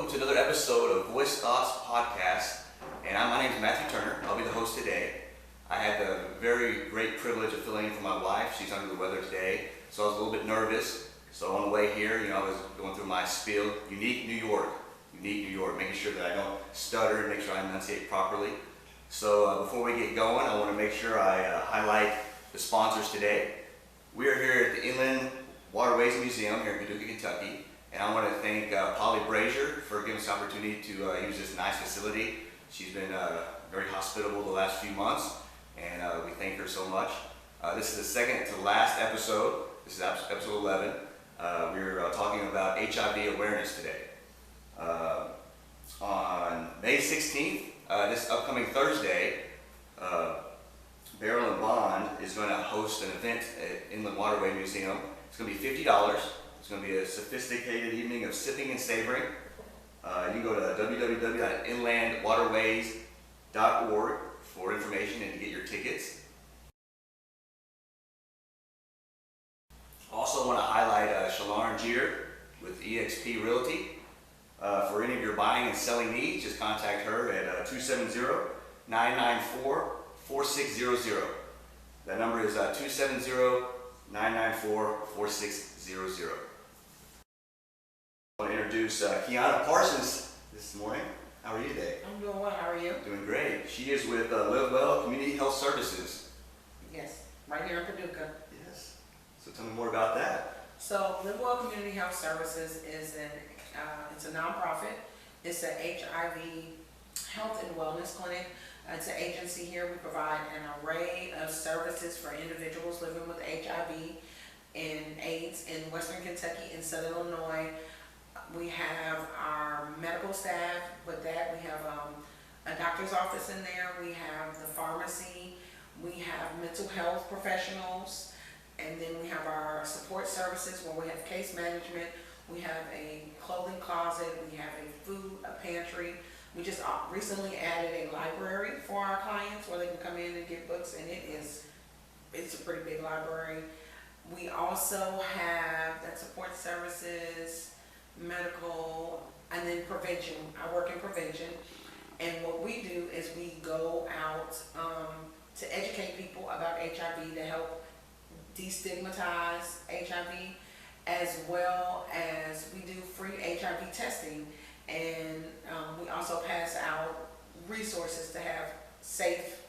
welcome to another episode of Voice Thoughts Podcast. And my name is Matthew Turner. I'll be the host today. I had the very great privilege of filling in for my wife. She's under the weather today, so I was a little bit nervous. So on the way here, I was going through my spiel, unique New York, making sure that I don't stutter and make sure I enunciate properly. So before we get going, I want to make sure I highlight the sponsors today. We are here at the Inland Waterways Museum here in Paducah, Kentucky. And I want to thank Polly Brazier for giving us the opportunity to use this nice facility. She's been very hospitable the last few months, and we thank her so much. This is the second to last episode. This is episode 11. We're talking about HIV awareness today. On May 16th, this upcoming Thursday, Barrel and Bond is going to host an event at Inland Waterway Museum. It's going to be $50. It's going to be a sophisticated evening of sipping and savoring. You can go to www.inlandwaterways.org for information and to get your tickets. Also want to highlight Shulorn with eXp Realty. For any of your buying and selling needs, just contact her at 270-994-4600. That number is 270-994-4600. I want to introduce Kyanna Parsons this morning. How are you today? I'm doing well. How are you? Doing great. She is with LivWell Community Health Services. Yes, right here in Paducah. Yes. So tell me more about that. So LivWell Community Health Services is it's a nonprofit. It's an HIV health and wellness clinic. It's an agency here. We provide an array of services for individuals living with HIV and AIDS in Western Kentucky and Southern Illinois. We have our medical staff. With that, we have a doctor's office in there. We have the pharmacy. We have mental health professionals. And then we have our support services where we have case management. We have a clothing closet. We have a pantry. We just recently added a library for our clients where they can come in and get books, and it's a pretty big library. We also have that support services, medical, and then prevention. I work in prevention, and what we do is we go out to educate people about HIV, to help destigmatize HIV, as well as we do free HIV testing, and we also pass out resources to have safe,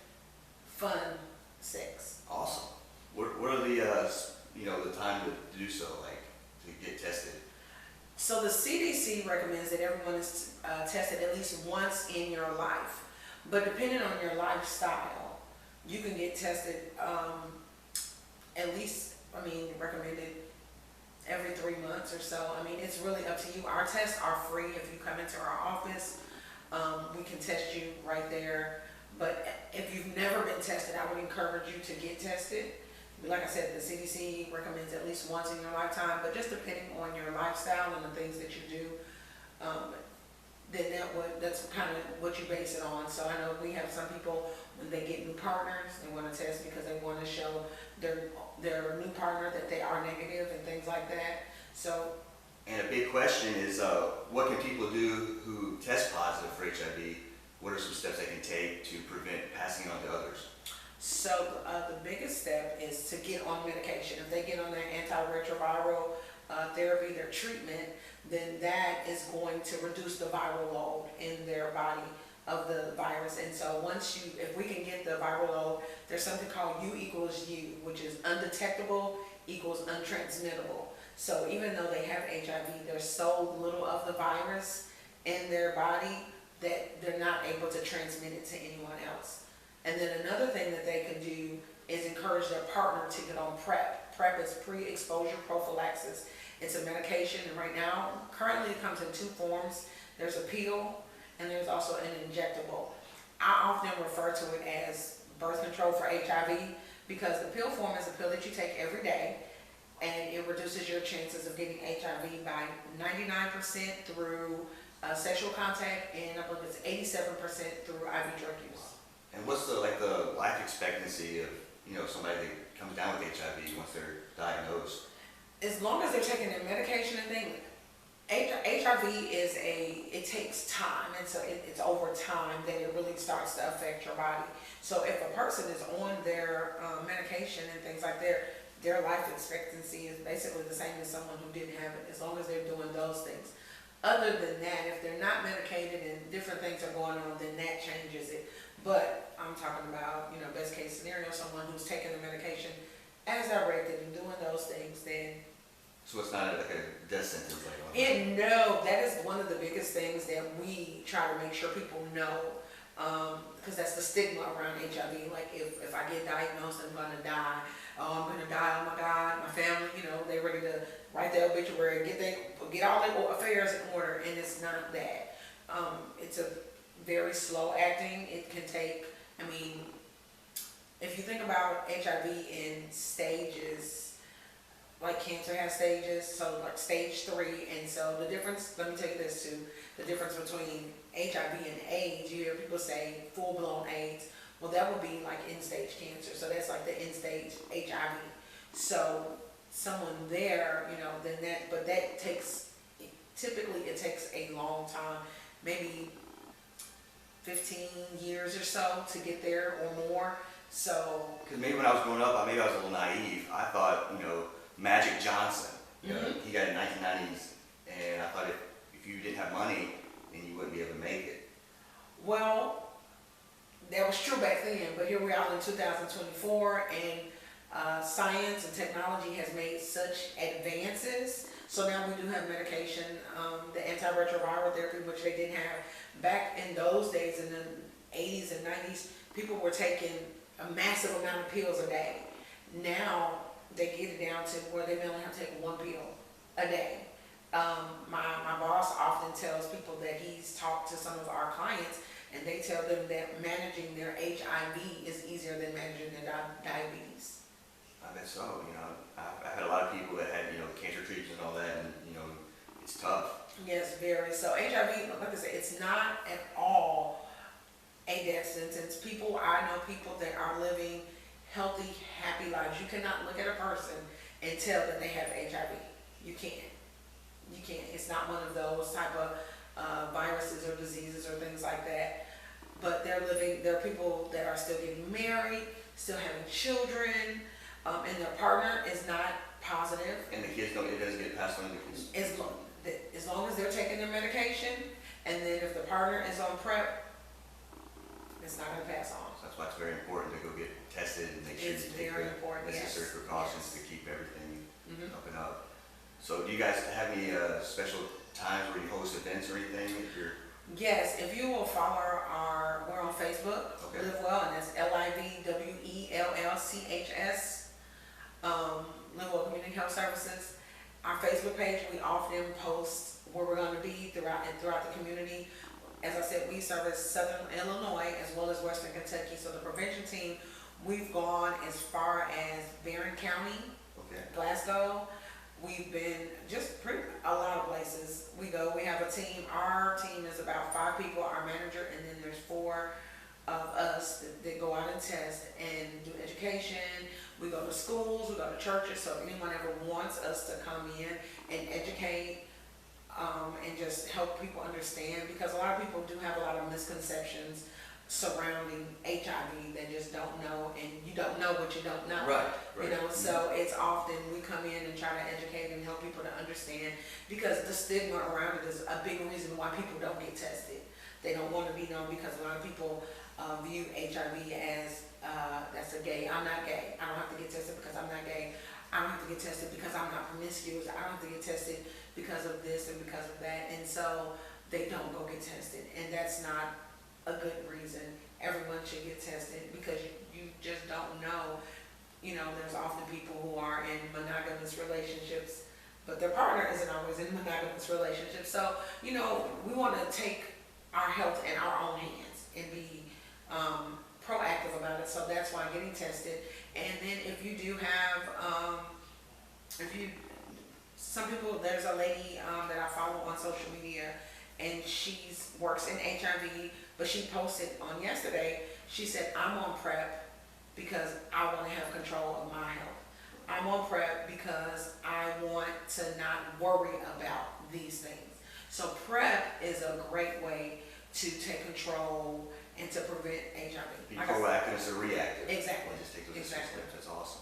fun sex. Awesome. What are the the time to do so, like to get tested? So the CDC recommends that everyone is tested at least once in your life, but depending on your lifestyle, you can get tested at least, recommended every 3 months or so. It's really up to you. Our tests are free. If you come into our office, we can test you right there. But if you've never been tested, I would encourage you to get tested. Like I said, the CDC recommends at least once in your lifetime, but just depending on your lifestyle and the things that you do, then that's kind of what you base it on. So I know we have some people, when they get new partners, they want to test because they want to show their new partner that they are negative and things like that. So, and a big question is, what can people do who test positive for HIV? What are some steps they can take to prevent passing on to others? So the biggest step is to get on medication. If they get on their antiretroviral therapy, their treatment, then that is going to reduce the viral load in their body of the virus. And so if we can get the viral load, there's something called U equals U, which is undetectable equals untransmittable. So even though they have HIV, there's so little of the virus in their body that they're not able to transmit it to anyone else. And then another thing that they can do is encourage their partner to get on PrEP. PrEP is pre-exposure prophylaxis. It's a medication, and right now, currently it comes in two forms. There's a pill, and there's also an injectable. I often refer to it as birth control for HIV because the pill form is a pill that you take every day, and it reduces your chances of getting HIV by 99% through sexual contact, and I believe it's 87% through IV drug use. And what's the life expectancy of somebody that comes down with HIV once they're diagnosed? As long as they're taking their medication and things, HIV it takes time, and so it's over time that it really starts to affect your body. So if a person is on their medication and things like that, their life expectancy is basically the same as someone who didn't have it, as long as they're doing those things. Other than that, if they're not medicated and different things are going on, then that changes it. But I'm talking about, best case scenario, someone who's taking the medication as directed and doing those things, then. So it's not like a death sentence, like. No, that is one of the biggest things that we try to make sure people know, because that's the stigma around HIV. Like if I get diagnosed, I'm gonna die. Oh, I'm gonna die. Oh my God, my family, they're ready to write their obituary, get all their affairs in order, and it's not that. It's a very slow acting. It can take. If you think about HIV in stages, like cancer has stages, so like stage 3, and so the difference, let me take this to the difference between HIV and AIDS. You hear people say full-blown AIDS. Well, that would be like end-stage cancer, so that's like the end-stage HIV. So someone there, then but that typically it takes a long time, maybe 15 years or so to get there or more. So, because maybe when I was growing up, maybe I was a little naive. I thought, Magic Johnson, he got in 1990s, and I thought if you didn't have money, then you wouldn't be able to make it. Well, that was true back then, but here we are in 2024, and science and technology has made such advances. So now we do have medication, the antiretroviral therapy, which they didn't have back in those days in the 80s and 90s. People were taking a massive amount of pills a day. Now they get it down to where they only have to take 1 pill a day. My boss often tells people that he's talked to some of our clients, and they tell them that managing their HIV is easier than managing their diabetes. I bet so. I've had a lot of people that had cancer treatments and all that, and it's tough. Yes, very. So HIV, like I said, it's not at all a death sentence. I know people that are living healthy, happy lives. You cannot look at a person and tell that they have HIV. You can't. It's not one of those type of viruses or diseases or things like that. But there are people that are still getting married, still having children, and their partner is not positive. And the kids it doesn't get passed on to the kids. As long as they're taking their medication, and then if the partner is on PrEP, it's not going to pass on. So that's why it's very important to go get tested and make sure you take the necessary precautions to keep everything up and up. So do you guys have any special times where you host events or anything? Yes, if you will follow we're on Facebook, LivWell, and that's LivWellChs, LivWell Community Health Services. Our Facebook page, we often post where we're going to be throughout the community. As I said, we service Southern Illinois as well as Western Kentucky. So the prevention team, we've gone as far as Barron County, Glasgow. We've been a lot of places we go. We have a team. Our team is about 5 people, our manager, and then there's 4 of us that go out and test and do education. We go to schools, we go to churches. So if anyone ever wants us to come in and educate and just help people understand, because a lot of people do have a lot of misconceptions surrounding HIV. They just don't know, and you don't know what you don't know. Right. So it's often we come in and try to educate and help people to understand, because the stigma around it is a big reason why people don't get tested. They don't want to be known, because a lot of people view HIV as that's a gay. I'm not gay. I don't have to get tested because I'm not gay. I don't have to get tested because I'm not promiscuous. I don't have to get tested because of this and because of that. And so they don't go get tested, and that's not a good reason. Everyone should get tested, because you just don't know. There's often people who are in monogamous relationships, but their partner isn't always in monogamous relationships. So, we want to take our health in our own hands and be proactive about it. So that's why getting tested. And then if you do have, some people, there's a lady that I follow on social media, and she works in HIV, but she posted on yesterday, she said, I'm on PrEP because I want to have control of my health. I'm on PrEP because I want to not worry about these things. So PrEP is a great way to take control and to prevent HIV. Be proactive instead of reactive. Exactly. Just take those Exactly. steps. That's awesome.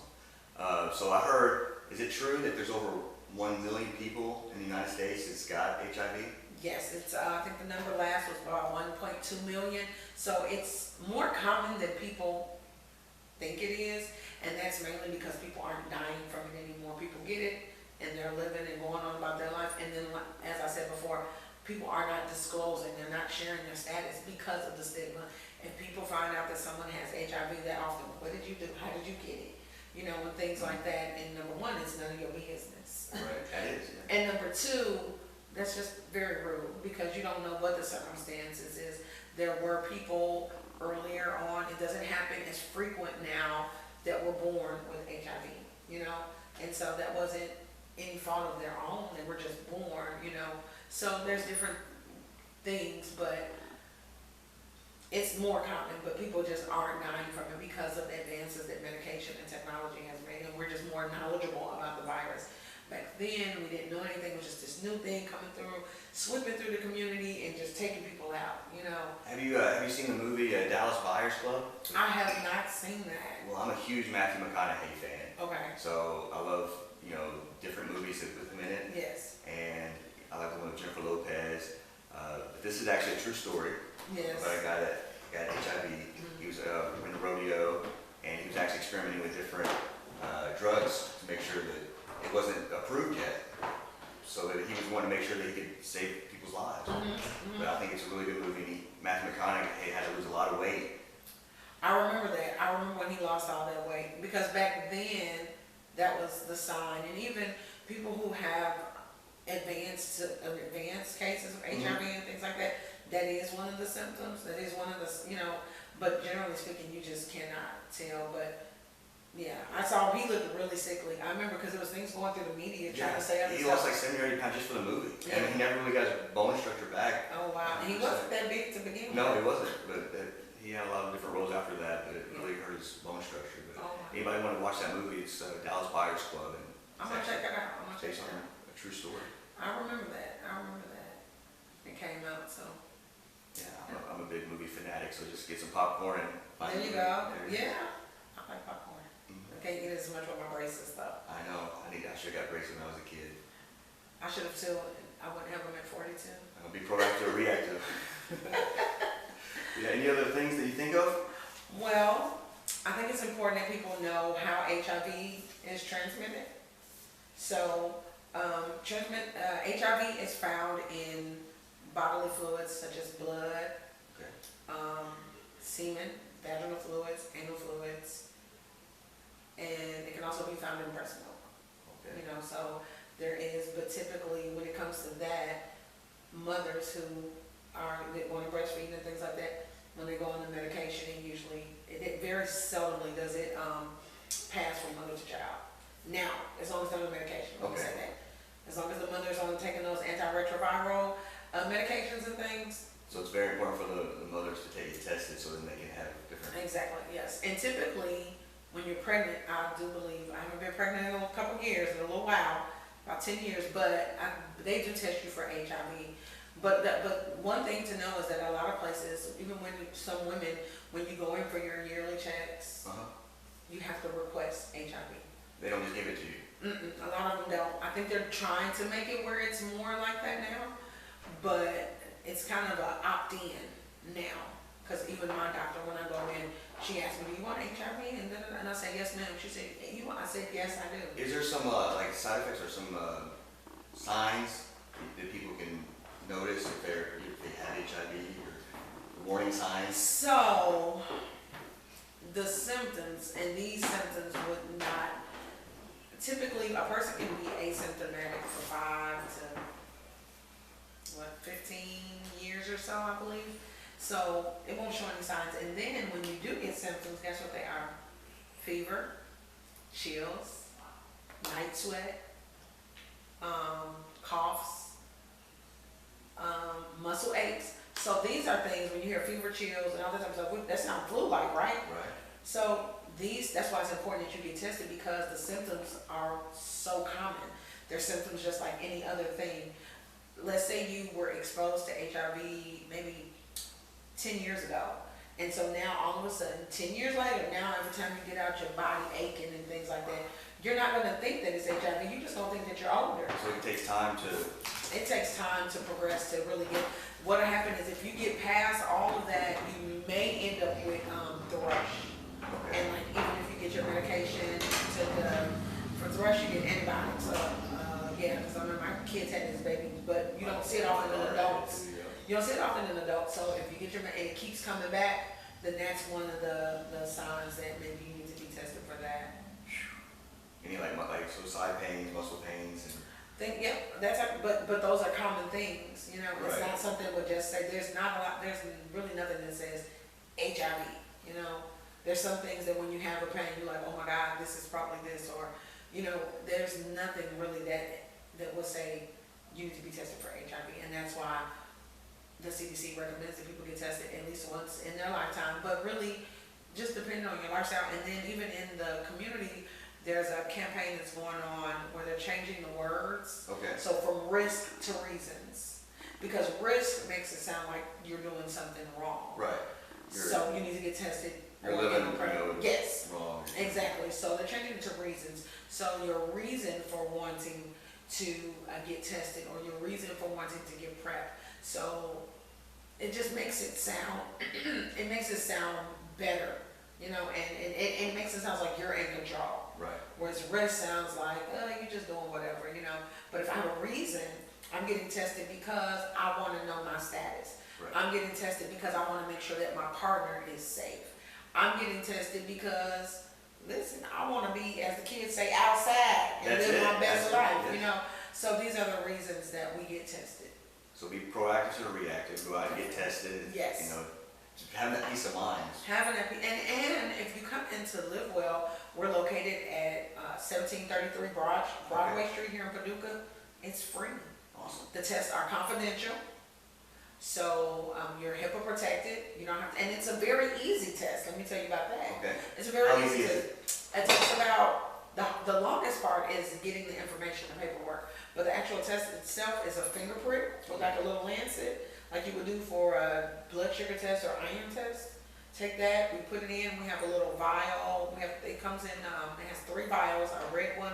So I heard, is it true that there's over 1 million people in the United States that's got HIV? Yes, it's, I think the number last was about 1.2 million. So it's more common than people think it is. And that's mainly because people aren't dying from it anymore. People get it and they're living and going on about their life. And then, as I said before, people are not disclosing, they're not sharing their status because of the stigma. If people find out that someone has HIV that often, what did you do? How did you get it? You know, and things like that. And number one, it's none of your business. Right, that is. Yeah. And number two, that's just very rude because you don't know what the circumstances is. There were people earlier on, it doesn't happen as frequent now, that were born with HIV, you know? And so that wasn't any fault of their own, they were just born, you know? So there's different things, but it's more common, but people just aren't dying from it because of the advances that medication and technology has made, and we're just more knowledgeable about the virus. Back then, we didn't know anything, it was just this new thing coming through, sweeping through the community and just taking people out, you know? Have you seen the movie Dallas Buyers Club? I have not seen that. Well, I'm a huge Matthew McConaughey fan. Okay. So I love, different movies with him in it. Yes. And I like the one with Jennifer Lopez. But this is actually a true story. Yes. About a guy that got HIV. He was in a rodeo, and he was actually experimenting with different drugs to make sure that it wasn't approved yet. So that he was wanting to make sure that he could save people's lives. But I think it's a really good movie. Matthew McConaughey had to lose a lot of weight. I remember that. I remember when he lost all that weight because back then that was the sign. And even people who have advanced cases of HIV and things like that, that is one of the symptoms. That is one of the, but generally speaking, you just cannot tell. But yeah, I saw he looked really sickly. I remember because there was things going through the media trying to say other he stuff. lost like 70 or 80 pounds just for the movie. Yeah. And he never really got his bone structure back. Oh wow, and he wasn't that big to begin with. No, he wasn't. But he had a lot of different roles after that, but it really hurt his bone structure. But anybody want to watch that movie, it's Dallas Buyers Club. And I'm gonna check that out. I'm gonna check based it on out. a true story. I remember that. It came out, so. Yeah, I'm a big movie fanatic, so just get some popcorn and There you go. Yeah, I like popcorn. I can't eat as much with my braces though. I know. I should have got braces when I was a kid. I should have too. I wouldn't have them at 42. I'm gonna be proactive or reactive. Yeah. Any other things that you think of? Well, I think it's important that people know how HIV is transmitted. So, HIV is found in bodily fluids such as blood, semen, vaginal fluids, anal fluids, and it can also be found in breast milk. Okay. So there is, but typically when it comes to that, mothers who that want to breastfeed and things like that, when they go on the medication, it very seldomly does it pass from mother to child. Now, as long as they're on the medication, let me say that. As long as the mother's on taking those antiretroviral medications and things. So it's very important for the mothers to take it tested so then they can have different. Exactly, yes. And typically, when you're pregnant, I do believe, I haven't been pregnant in a couple years, in a little while, about 10 years, but they do test you for HIV. But one thing to know is that a lot of places, even some women, when you go in for your yearly checks, you have to request HIV. They don't just give it to you. A lot of them don't. I think they're trying to make it where it's more like that now, but it's kind of an opt-in now. Because even my doctor, when I go in, she asked me, "Do you want HIV?" And I said, "Yes, ma'am." She said, "You want?" I said, "Yes, I do." Is there some like side effects or some signs that people can notice if they have HIV or warning signs? So the symptoms, and these symptoms would not. Typically, a person can be asymptomatic for 5 to 15 years or so, I believe. So it won't show any signs. And then when you do get symptoms, guess what they are? Fever, chills, night sweat, coughs, muscle aches. So these are things when you hear fever, chills, and all that type of stuff. That sounds flu-like, right? Right. So that's why it's important that you get tested, because the symptoms are so common. They're symptoms just like any other thing. let's say you were exposed to HIV maybe 10 years ago. And so now all of a sudden, 10 years later, now every time you get out, your body aching and things like that, you're not going to think that it's HIV. You just don't think that you're older. So it takes time to... It takes time to progress to really get... What'll happen is if you get past all of that, you may end up with thrush. Okay. And like even if you get your medication for thrush, you get antibiotics. So yeah, because I remember my kids had this baby, but you don't see it often in adults. You don't see it often in adults. So if you get and it keeps coming back, then that's one of the signs that maybe you need to be tested for that. Any like so side pains, muscle pains, and Yep, but those are common things. You know, it's Right. not something we'll just say. There's really nothing that says HIV. You know, there's some things that when you have a pain, you're like, oh my God, this is probably this, or you know, there's nothing really that will say you need to be tested for HIV, and that's why the CDC recommends that people get tested at least once in their lifetime. But really, just depending on your lifestyle, and then even in the community, there's a campaign that's going on where they're changing the words. okay. So from risk to reasons, because risk makes it sound like you're doing something wrong. Right. So you need to get tested. You're or living, get yes, wrong. exactly. So they're changing it to reasons. So your reason for wanting to get tested, or your reason for wanting to get PrEP. So it just makes it sound, it makes it sound better, you know, and it makes it sound like you're in control. Right. Whereas risk sounds like, you're just doing whatever, you know. But if I have a reason, I'm getting tested because I want to know my status. Right. I'm getting tested because I want to make sure that my partner is safe. I'm getting tested because, listen, I want to be, as the kids say, outside and That's live it. my best That's life, it. you know. So these are the reasons that we get tested. So be proactive or reactive. Go out and get tested. Yes. You know, just having that peace of mind. Having a, and if you come into LivWell, we're located at 1733 Broadway Street here in Paducah. It's free. Awesome. The tests are confidential, so you're HIPAA protected. You don't have to, and it's a very easy test. Let me tell you about that. Okay. It's a very How easy easy is test. It takes about the longest part is getting the information, the paperwork. But the actual test itself is a finger prick with like a little lancet, like you would do for a blood sugar test or iron test. Take that, we put it in, we have a little vial, it comes in, it has 3 vials, a red one,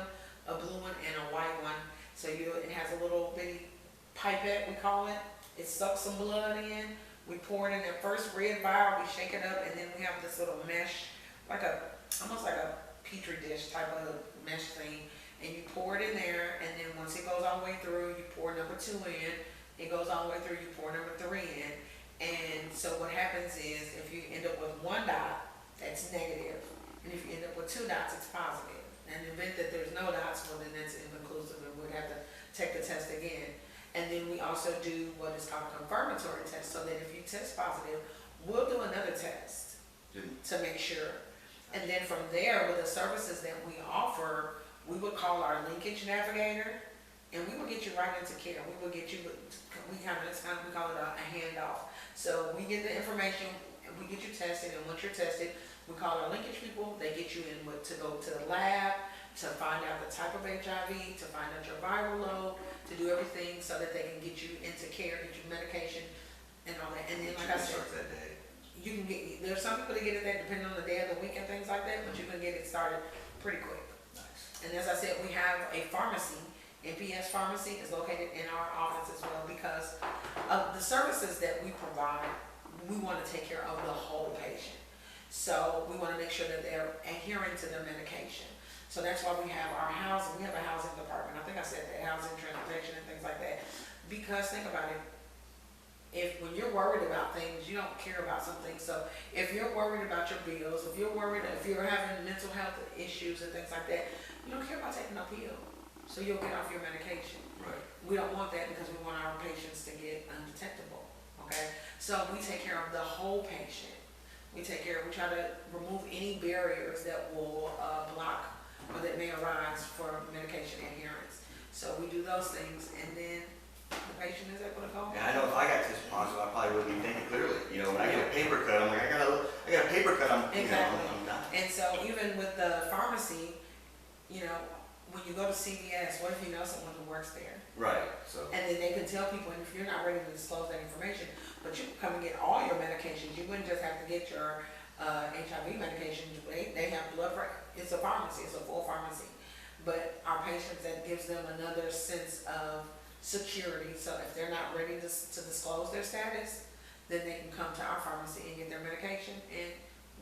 a blue one, and a white one. So it has a little bitty pipette, we call it. It sucks some blood in, we pour it in that first red vial, we shake it up, and then we have this little mesh, almost like a petri dish type of mesh thing. And you pour it in there, and then once it goes all the way through, you pour number 2 in. It goes all the way through, you pour number 3 in. And so what happens is, if you end up with 1 dot, that's negative. And if you end up with 2 dots, it's positive. And in the event that there's no dots, well then that's inconclusive and we'd have to take the test again. And then we also do what is called a confirmatory test, so that if you test positive, we'll do another test to make sure. And then from there, with the services that we offer, we would call our linkage navigator, and we will get you right into care. We will get you, we call it a handoff. So we get the information, and we get you tested, and once you're tested, we call our linkage people. They get you in to go to the lab, to find out the type of HIV, to find out your viral load, to do everything so that they can get you into care, get you medication, and all that. And then, like I said, that day. you can get, there's some people that get it that depending on the day of the week and things like that, but you can get it started pretty quick. Nice. And as I said, we have a pharmacy. NPS Pharmacy is located in our office as well, because of the services that we provide. We want to take care of the whole patient. So we want to make sure that they're adhering to their medication. So that's why we have our housing. We have a housing department. I think I said that, housing, transportation, and things like that. Because think about it. When you're worried about things, you don't care about some things. So if you're worried about your bills, if you're having mental health issues and things like that, you don't care about taking a pill. So you'll get off your medication. Right. We don't want that because we want our patients to get undetectable. Okay? So we take care of the whole patient. We try to remove any barriers that will block or that may arise for medication adherence. So we do those things, and then the patient is able to go home. And I know if I got tested positive, I probably wouldn't be thinking clearly. You know, when I get a paper cut, I'm like, I got a paper cut. Exactly. I'm done. And so even with the pharmacy, you know, when you go to CVS, what if you know someone who works there? Right, so, And then they can tell people, and if you're not ready to disclose that information, but you can come and get all your medications. You wouldn't just have to get your HIV medication. They have blood pressure. It's a pharmacy. It's a full pharmacy. But our patients, that gives them another sense of security. So if they're not ready to disclose their status, then they can come to our pharmacy and get their medication and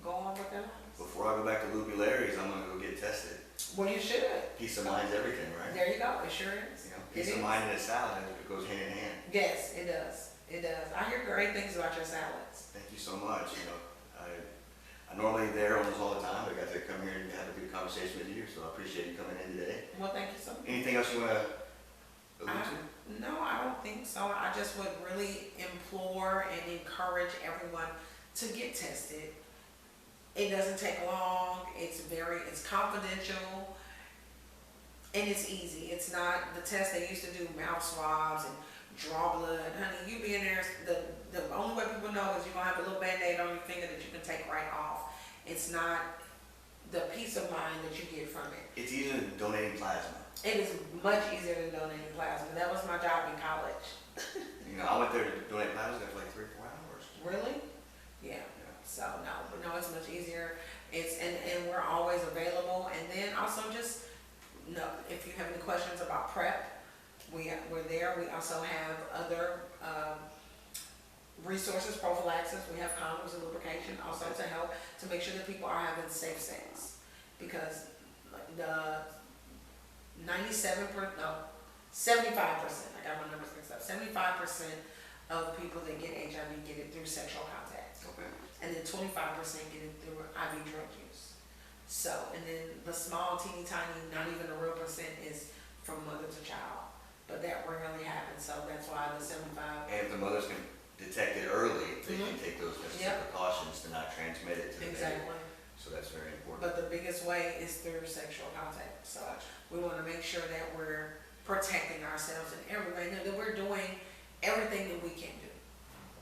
go on with their lives. before I go back to Loopy Larry's, I'm gonna go get tested. Well, you should. Peace of mind's everything, right? There you go. It sure is. You know, peace of mind and a salad, it goes hand in hand. Yes, it does. It does. I hear great things about your salads. Thank you so much. You know, I'm normally there almost all the time, but I got to come here and have a good conversation with you, so I appreciate you coming in today. Well, thank you so much. Anything else you want to allude to? No, I don't think so. I just would really implore and encourage everyone to get tested. It doesn't take long. It's confidential, and it's easy. It's not the test they used to do, mouth swabs and draw blood. Honey, you be in there, the only way people know is you're gonna have a little Band-Aid on your finger that you can take right off. It's not the peace of mind that you get from it. It's easier than donating plasma. It is much easier than donating plasma. That was my job in college. You know, I went there to donate plasma for like 3 or 4 hours. Really? Yeah. So no, it's much easier. And we're always available. And then also just if you have any questions about PrEP, we're there. We also have other resources, prophylaxis. We have condoms and lubrication also to help to make sure that people are having safe sex, because the 75%, I got my numbers mixed up, 75% of people that get HIV get it through sexual contact. Okay. And then 25% get it through IV drug use. So, and then the small, teeny tiny, not even a real percent is from mother to child. But that rarely happens, so that's why the 75. And if the mothers can detect it early, they can take those necessary precautions to not transmit it to the baby. So that's very important. But the biggest way is through sexual contact. So we want to make sure that we're protecting ourselves in every way, that we're doing everything that we can do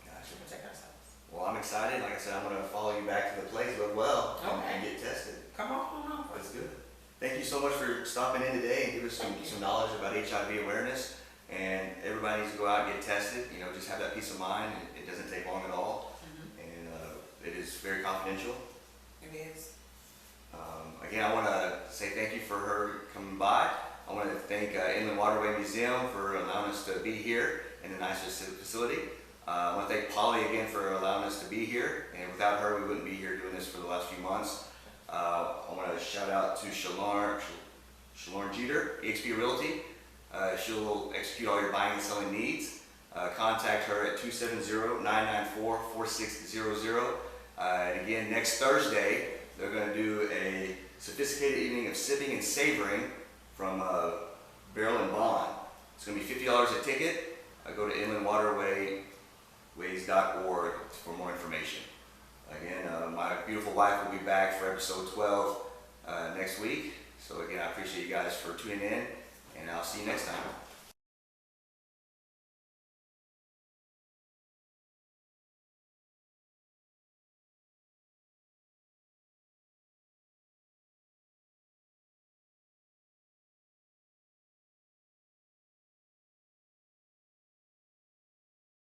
to protect ourselves. Well, I'm excited. Like I said, I'm going to follow you back to the place, LivWell, and get tested. Come on. That's good. Thank you so much for stopping in today and giving us some knowledge about HIV awareness. And everybody needs to go out and get tested. You know, just have that peace of mind. It doesn't take long at all. And it is very confidential. It is. Again, I want to say thank you for her coming by. I want to thank Inland Waterway Museum for allowing us to be here in the nice facility. I want to thank Polly again for allowing us to be here. And without her, we wouldn't be here doing this for the last few months. I want to shout out to Shulorn Jeter, EXP Realty. She'll execute all your buying and selling needs. Contact her at 270-994-4600. And again, next Thursday, they're going to do a sophisticated evening of sipping and savoring from Barrel and Bond. It's going to be $50 a ticket. Go to inlandwaterways.org for more information. Again, my beautiful wife will be back for episode 12 next week. So again, I appreciate you guys for tuning in, and I'll see you next time.